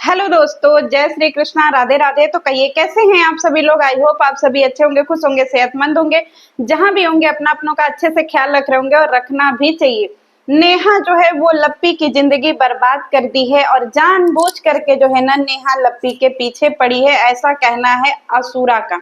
Hello दोस्तों, जय श्री कृष्णा, राधे राधे। तो कहिए कैसे हैं आप सभी लोग। आई होप आप सभी अच्छे होंगे, खुश होंगे, सेहतमंद होंगे। जहां भी होंगे अपना अपनों का अच्छे से ख्याल रख रहे होंगे और रखना भी चाहिए। नेहा जो है वो लप्पी की जिंदगी बर्बाद कर दी है और जानबूझ करके जो है ना नेहा लप्पी के पीछे पड़ी है, ऐसा कहना है असुरा का।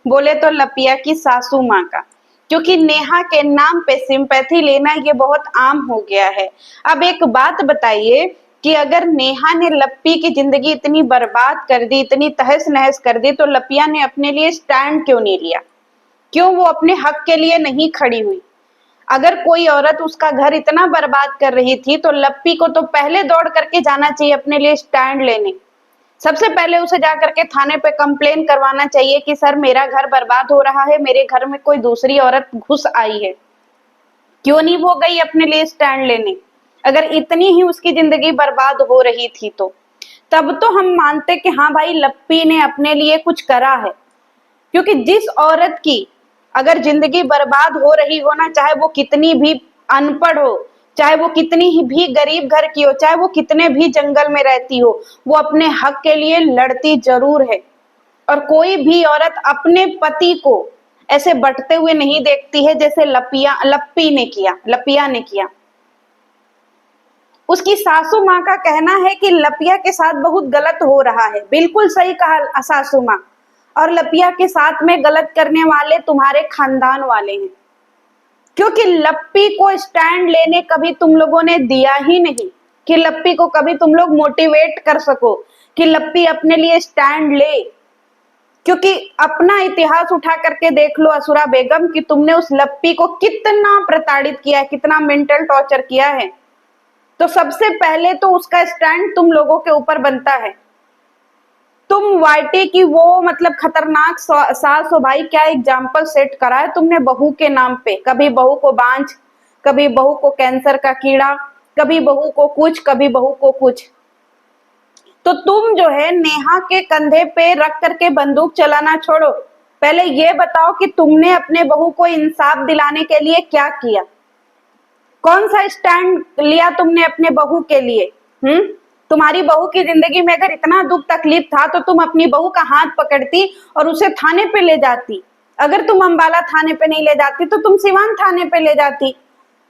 बोले तो लपिया की सासू माँ का। क्योंकि नेहा के नाम पे सिंपैथी लेना ये बहुत आम हो गया है। अब एक बात बताइए कि अगर नेहा ने लप्पी की जिंदगी इतनी बर्बाद कर दी, इतनी तहस नहस कर दी, तो लपिया ने अपने लिए स्टैंड क्यों नहीं लिया? क्यों वो अपने हक के लिए नहीं खड़ी हुई? अगर कोई औरत उसका घर इतना बर्बाद कर रही थी तो लप्पी को तो पहले दौड़ करके जाना चाहिए अपने लिए स्टैंड लेने। सबसे पहले उसे जा करके थाने पे कंप्लेन करवाना चाहिए कि सर मेरा घर बर्बाद हो रहा है, मेरे घर में कोई दूसरी औरत घुस आई है। क्यों नहीं वो गई अपने लिए स्टैंड लेने? अगर इतनी ही उसकी जिंदगी बर्बाद हो रही थी तो तब तो हम मानते कि हाँ भाई लप्पी ने अपने लिए कुछ करा है। क्योंकि जिस औरत की अगर जिंदगी बर्बाद हो रही हो ना, चाहे वो कितनी भी अनपढ़ हो, चाहे वो कितनी ही भी गरीब घर की हो, चाहे वो कितने भी जंगल में रहती हो, वो अपने हक के लिए लड़ती जरूर है। और कोई भी औरत अपने पति को ऐसे बंटते हुए नहीं देखती है जैसे लपिया ने किया। उसकी सासू माँ का कहना है कि लपिया के साथ बहुत गलत हो रहा है। बिल्कुल सही कहा सासू माँ। और लपिया के साथ में गलत करने वाले तुम्हारे खानदान वाले हैं। क्योंकि लप्पी को स्टैंड लेने कभी तुम लोगों ने दिया ही नहीं कि लप्पी को कभी तुम लोग मोटिवेट कर सको कि लप्पी अपने लिए स्टैंड ले। क्योंकि अपना इतिहास उठा करके देख लो असुरा बेगम कि तुमने उस लप्पी को कितना प्रताड़ित किया है, कितना मेंटल टॉर्चर किया है। तो सबसे पहले तो उसका स्टैंड तुम लोगों के ऊपर बनता है। तुम वाईटी की वो मतलब खतरनाक सास हो भाई, क्या एग्जाम्पल सेट करा है तुमने बहू के नाम पे। कभी बहू को बांझ, कभी बहू को कैंसर का कीड़ा, कभी बहू को कुछ, कभी बहू को कुछ। तो तुम जो है नेहा के कंधे पे रख करके बंदूक चलाना छोड़ो। पहले ये बताओ कि तुमने अपने बहू को इंसाफ दिलाने के लिए क्या किया? कौन सा स्टैंड लिया तुमने अपने बहू के लिए? तुम्हारी बहू की जिंदगी में अगर इतना दुख तकलीफ था तो तुम अपनी बहू का हाथ पकड़ती और उसे थाने पे ले जाती। अगर तुम अंबाला थाने पे नहीं ले जाती तो तुम सिवान थाने पे ले जाती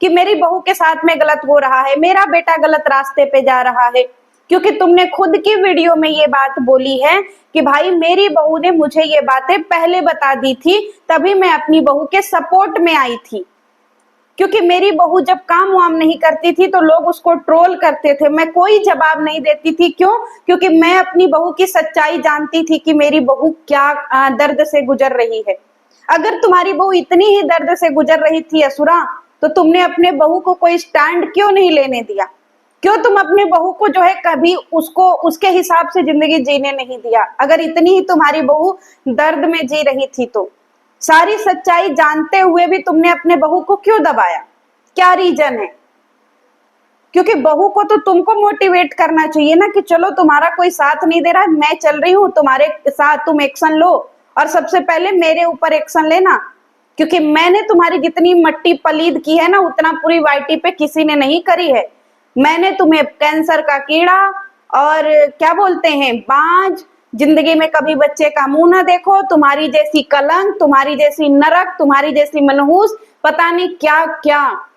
कि मेरी बहू के साथ में गलत हो रहा है, मेरा बेटा गलत रास्ते पे जा रहा है। क्योंकि तुमने खुद की वीडियो में ये बात बोली है कि भाई मेरी बहू ने मुझे ये बातें पहले बता दी थी, तभी मैं अपनी बहू के सपोर्ट में आई थी। क्योंकि मेरी बहू जब काम वाम नहीं करती थी तो लोग उसको ट्रोल करते थे, मैं कोई जवाब नहीं देती थी। क्यों? क्योंकि मैं अपनी बहू की सच्चाई जानती थी कि मेरी बहू क्या दर्द से गुजर रही है। अगर तुम्हारी बहू इतनी ही दर्द से गुजर रही थी असुरा, तो तुमने अपने बहू को कोई स्टैंड क्यों नहीं लेने दिया? क्यों तुम अपने बहू को जो है कभी उसको उसके हिसाब से जिंदगी जीने नहीं दिया? अगर इतनी ही तुम्हारी बहू दर्द में जी रही थी तो सारी सच्चाई जानते हुए भी तुमने अपने बहू को क्यों दबाया? क्या रीजन है? क्योंकि बहू को तो तुमको मोटिवेट करना चाहिए ना कि चलो तुम्हारा कोई साथ नहीं दे रहा है, मैं चल रही हूँ तुम्हारे साथ, तुम एक्शन लो। और सबसे पहले मेरे ऊपर एक्शन लेना। क्योंकि मैंने तुम्हारी जितनी मट्टी पलीद की है ना, उतना पूरी वाईटी पे किसी ने नहीं करी है। मैंने तुम्हें कैंसर का कीड़ा और क्या बोलते हैं बांझ, जिंदगी में कभी बच्चे का मुंह ना देखो, तुम्हारी जैसी कलंक, तुम्हारी जैसी नरक, तुम्हारी जैसी मनहूस, पता नहीं क्या क्या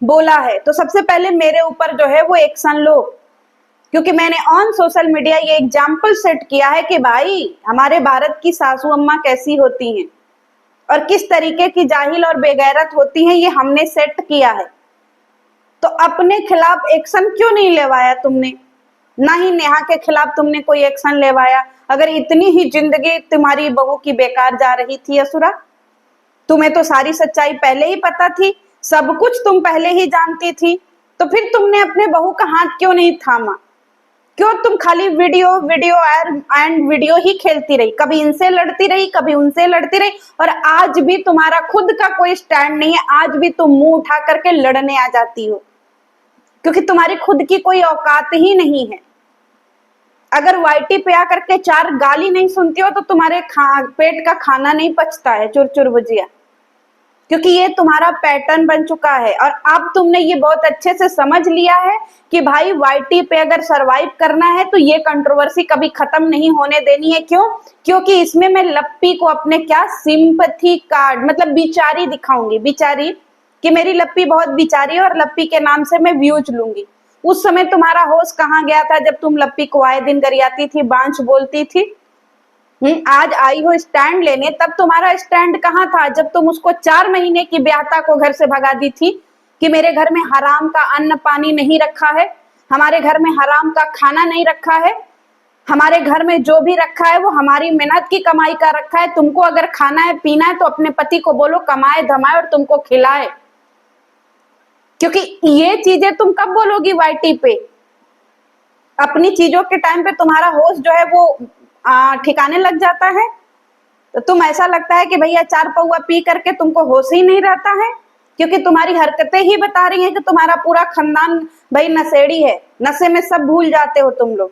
बोला है। तो सबसे पहले मेरे ऊपर जो है वो एक्शन लो। क्योंकि मैंने ऑन सोशल मीडिया ये एग्जाम्पल सेट किया है कि भाई हमारे भारत की सासू अम्मा कैसी होती हैं और किस तरीके की जाहिल और बेगैरत होती हैं, ये हमने सेट किया है। तो अपने खिलाफ एक्शन क्यों नहीं लेवाया तुमने? ना ही नेहा के खिलाफ तुमने कोई एक्शन लेवाया। अगर इतनी ही जिंदगी तुम्हारी बहू की बेकार जा रही थी असुरा, तुम्हें तो सारी सच्चाई पहले ही पता थी, सब कुछ तुम पहले ही जानती थी, तो फिर तुमने अपने बहू का हाथ क्यों नहीं थामा? क्यों तुम खाली वीडियो वीडियो एंड वीडियो ही खेलती रही? कभी इनसे लड़ती रही, कभी उनसे लड़ती रही, और आज भी तुम्हारा खुद का कोई स्टैंड नहीं है। आज भी तुम मुंह उठा करके लड़ने आ जाती हो क्योंकि तुम्हारी खुद की कोई औकात ही नहीं है। अगर वाईटी पे आकर के चार गाली नहीं सुनती हो तो तुम्हारे पेट का खाना नहीं पचता है। चुर चुर भुजिया क्योंकि ये तुम्हारा पैटर्न बन चुका है और अब तुमने ये बहुत अच्छे से समझ लिया है कि भाई वाईटी पे अगर सरवाइव करना है तो ये कंट्रोवर्सी कभी खत्म नहीं होने देनी है। क्यों? क्योंकि इसमें मैं लप्पी को अपने क्या सिंपैथी कार्ड मतलब बिचारी दिखाऊंगी, बिचारी कि मेरी लप्पी बहुत बिचारी है और लप्पी के नाम से मैं व्यूज लूंगी। उस समय तुम्हारा होश कहाँ गया था जब तुम लप्पी को आए दिन गरियाती थी, बांझ बोलती थी। आज आई हो स्टैंड लेने, तब तुम्हारा स्टैंड कहाँ था जब तुम उसको 4 महीने की ब्याहता को घर से भगा दी थी कि मेरे घर में हराम का अन्न पानी नहीं रखा है, हमारे घर में हराम का खाना नहीं रखा है, हमारे घर में जो भी रखा है वो हमारी मेहनत की कमाई का रखा है। तुमको अगर खाना है पीना है तो अपने पति को बोलो कमाए धमाए और तुमको खिलाए। क्योंकि ये चीजें तुम कब बोलोगी वाईटी पे? अपनी चीजों के टाइम पे तुम्हारा होश जो है वो ठिकाने लग जाता है तो तुम ऐसा लगता है कि भैया 4 पौआ पी करके तुमको होश ही नहीं रहता है, क्योंकि तुम्हारी हरकतें ही बता रही हैं कि तुम्हारा पूरा खानदान भाई नशेड़ी है, नशे में सब भूल जाते हो तुम लोग।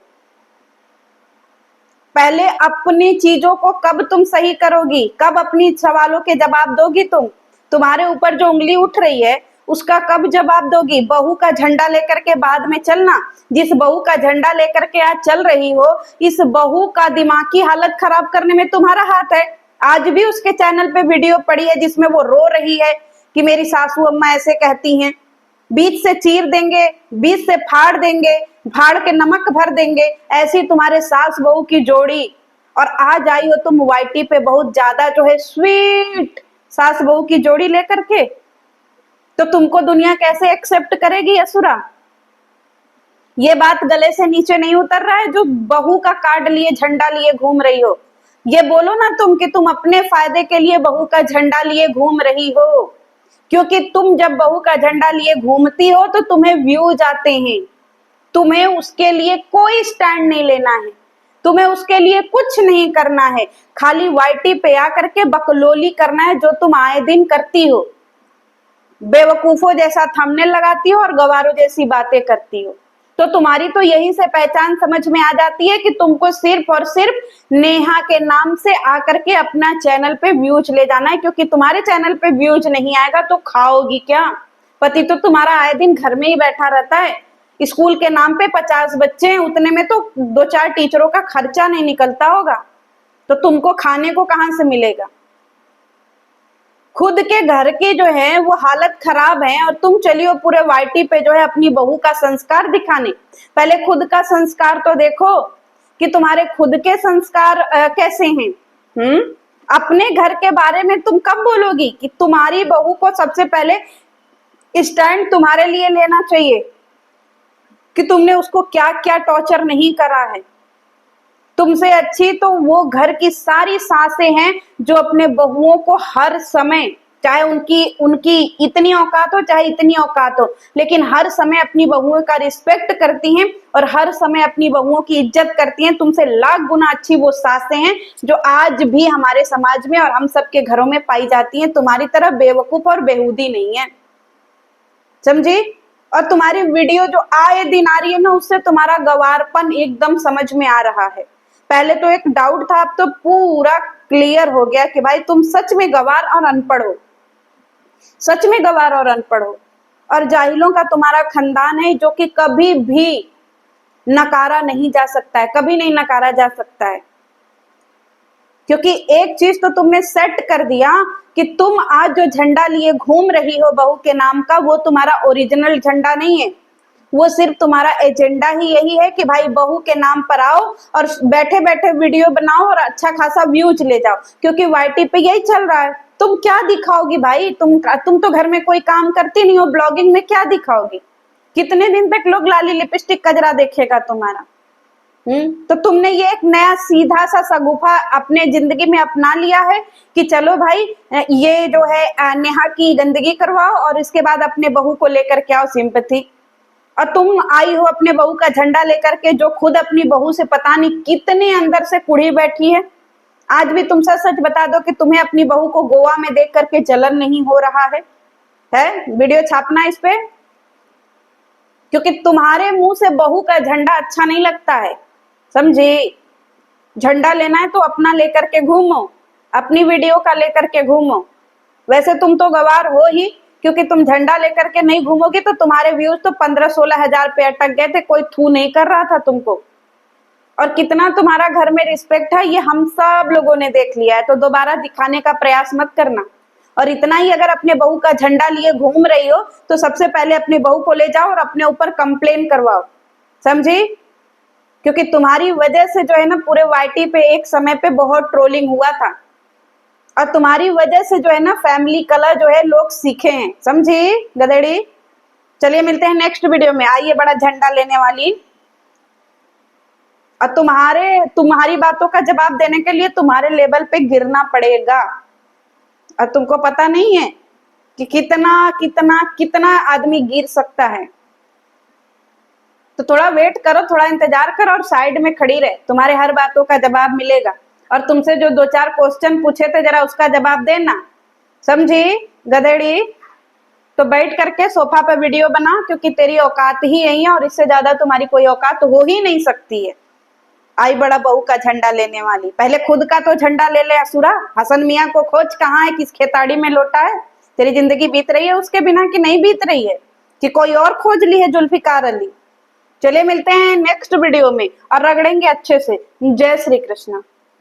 पहले अपनी चीजों को कब तुम सही करोगी, कब अपनी सवालों के जवाब दोगी? तुम्हारे ऊपर जो उंगली उठ रही है उसका कब जवाब दोगी? बहू का झंडा लेकर के बाद में चलना। जिस बहू का झंडा लेकर के आज चल रही हो, इस बहू का दिमाग की हालत खराब करने में तुम्हारा हाथ है। आज भी उसके चैनल पे वीडियो पड़ी है जिसमें वो रो रही है कि मेरी सासू अम्मा ऐसे कहती हैं। बीच से चीर देंगे, बीच से फाड़ देंगे, फाड़ के नमक भर देंगे, ऐसी तुम्हारे सास बहू की जोड़ी। और आज आई हो तुम वाईटी पे बहुत ज्यादा जो है स्वीट सास बहू की जोड़ी लेकर के, तो तुमको दुनिया कैसे एक्सेप्ट करेगी असुरा? ये बात गले से नीचे नहीं उतर रहा है जो बहू का कार्ड लिए झंडा लिए घूम रही हो? ये बोलो ना तुम कि तुम अपने फायदे के लिए बहू का झंडा लिए घूम रही हो, क्योंकि तुम जब बहू का झंडा लिए घूमती हो तो तुम्हें व्यूज आते हैं। तुम्हें उसके लिए कोई स्टैंड नहीं लेना है, तुम्हें उसके लिए कुछ नहीं करना है, खाली वाईटी पे आकर के बकलोली करना है जो तुम आए दिन करती हो। बेवकूफों जैसा थंबनेल लगाती हो और गवारों जैसी बातें करती हो। तो तुम्हारी तो यही से पहचान समझ में आ जाती है कि तुमको सिर्फ और सिर्फ नेहा के नाम से आकर के अपना चैनल पे व्यूज ले जाना है, क्योंकि तुम्हारे चैनल पे व्यूज नहीं आएगा तो खाओगी क्या? पति तो तुम्हारा आए दिन घर में ही बैठा रहता है, स्कूल के नाम पे 50 बच्चे हैं, उतने में तो 2-4 टीचरों का खर्चा नहीं निकलता होगा, तो तुमको खाने को कहाँ से मिलेगा? खुद के घर की जो है वो हालत खराब है और तुम चलियो पूरे वाईटी पे जो है अपनी बहू का संस्कार दिखाने। पहले खुद का संस्कार तो देखो कि तुम्हारे खुद के संस्कार कैसे हैं। अपने घर के बारे में तुम कब बोलोगी कि तुम्हारी बहू को सबसे पहले स्टैंड तुम्हारे लिए लेना चाहिए कि तुमने उसको क्या क्या टॉर्चर नहीं करा है। तुमसे अच्छी तो वो घर की सारी सासें हैं जो अपने बहुओं को हर समय, चाहे उनकी इतनी औकात हो चाहे इतनी औकात हो, लेकिन हर समय अपनी बहुओं का रिस्पेक्ट करती हैं और हर समय अपनी बहुओं की इज्जत करती हैं। तुमसे लाख गुना अच्छी वो सासें हैं जो आज भी हमारे समाज में और हम सबके घरों में पाई जाती हैं। तुम्हारी तरह बेवकूफ और बेहूदी नहीं है, समझी? और तुम्हारी वीडियो जो आए दिन आ रही है ना, उससे तुम्हारा गवारपन एकदम समझ में आ रहा है। पहले तो एक डाउट था, अब तो पूरा क्लियर हो गया कि भाई तुम सच में गवार और अनपढ़ हो, सच में गवार और अनपढ़ हो। और जाहिलों का तुम्हारा खानदान है जो कि कभी भी नकारा नहीं जा सकता है, कभी नहीं नकारा जा सकता है। क्योंकि एक चीज तो तुमने सेट कर दिया कि तुम आज जो झंडा लिए घूम रही हो बहू के नाम का, वो तुम्हारा ओरिजिनल झंडा नहीं है। वो सिर्फ तुम्हारा एजेंडा ही यही है कि भाई बहू के नाम पर आओ और बैठे बैठे वीडियो बनाओ और अच्छा खासा व्यूज ले जाओ, क्योंकि वाईटी पे यही चल रहा है। तुम क्या दिखाओगी भाई? तुम तो घर में कोई काम करती नहीं हो, ब्लॉगिंग में क्या दिखाओगी? कितने दिन तक लोग लाली लिपस्टिक कजरा देखेगा तुम्हारा? तो तुमने ये एक नया सीधा सा सगुफा अपने जिंदगी में अपना लिया है कि चलो भाई ये जो है नेहा की गंदगी करवाओ और इसके बाद अपने बहू को लेकर के आओ सिंपैथी। और तुम आई हो अपने बहू का झंडा लेकर के, जो खुद अपनी बहू से पता नहीं कितने अंदर से कुड़ी बैठी है। आज भी तुम सच सच बता दो कि तुम्हें अपनी बहू को गोवा में देख करके जलन नहीं हो रहा है? वीडियो छापना इस पे, क्योंकि तुम्हारे मुंह से बहू का झंडा अच्छा नहीं लगता है, समझे? झंडा लेना है तो अपना लेकर के घूमो, अपनी वीडियो का लेकर के घूमो। वैसे तुम तो गवार हो ही, क्योंकि तुम झंडा लेकर के नहीं घूमोगी तो तुम्हारे व्यूज तो 15-16 हजार पे अटक गए थे, कोई थू नहीं कर रहा था तुमको। और कितना तुम्हारा घर में रिस्पेक्ट है ये हम सब लोगों ने देख लिया है, तो दोबारा दिखाने का प्रयास मत करना। और इतना ही अगर अपने बहू का झंडा लिए घूम रही हो तो सबसे पहले अपनी बहू को ले जाओ और अपने ऊपर कंप्लेन करवाओ, समझी? क्योंकि तुम्हारी वजह से जो है ना पूरे वाईटी पे एक समय पे बहुत ट्रोलिंग हुआ था, और तुम्हारी वजह से जो है ना फैमिली कलर जो है लोग सीखे हैं, समझी गधेड़ी? चलिए मिलते हैं नेक्स्ट वीडियो में। आइए बड़ा झंडा लेने वाली, और तुम्हारी बातों का जवाब देने के लिए तुम्हारे लेवल पे गिरना पड़ेगा। और तुमको पता नहीं है कि कितना कितना कितना आदमी गिर सकता है, तो थोड़ा वेट करो, थोड़ा इंतजार करो और साइड में खड़ी रहे, तुम्हारे हर बातों का जवाब मिलेगा। और तुमसे जो 2-4 क्वेश्चन पूछे थे जरा उसका जवाब देना, समझी गधेड़ी? तो बैठ करके सोफा पे वीडियो बना, क्योंकि तेरी औकात ही यही है और इससे ज्यादा तुम्हारी कोई औकात हो ही नहीं सकती है। आई बड़ा बहू का झंडा लेने वाली, पहले खुद का तो झंडा ले ले असुरा। हसन मियाँ को खोज, कहाँ है, किस खेताड़ी में लोटा है? तेरी जिंदगी बीत रही है उसके बिना कि नहीं बीत रही है, कि कोई और खोज ली है जुल्फिकार अली? चलिए मिलते हैं नेक्स्ट वीडियो में और रगड़ेंगे अच्छे से। जय श्री कृष्ण।